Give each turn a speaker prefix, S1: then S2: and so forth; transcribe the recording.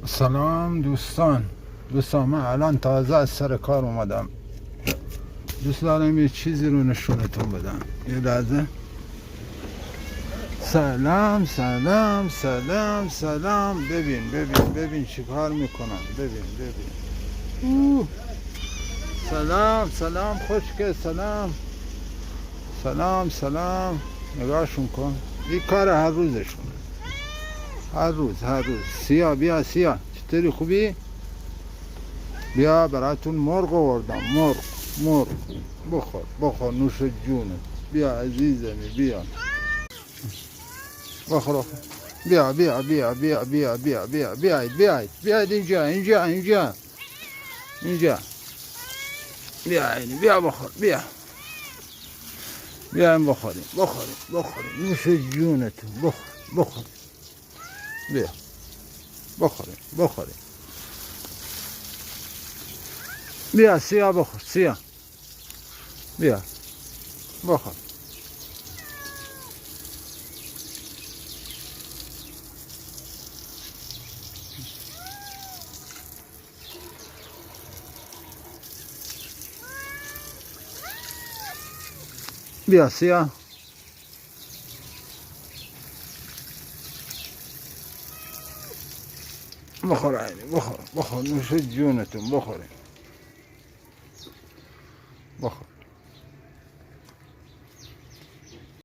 S1: سلام دوستان من الان تازه از سر کار اومدم. دوست دارم یه چیزی رو نشونتون بدم. یه لحظه. سلام سلام سلام سلام. ببین چی کار میکنن. ببین سلام خوشگل. سلام نگاهشون کن. این کار هر روزشون. هر روز سیاه بیا سیاه، چطوری خوبی؟ بیا براتون مرغ آوردم. مرغ بخور نوش جونت. بیا عزیزمی بیا بخور. بیاید اینجا. بیا بخور. بیایم بخوریم نوش جونتون. بخور بیا بخوریم. بیا سیاه بخور. بیا بخور. بیا سیاه. بخور عینی بخور نوش جونتون. بخور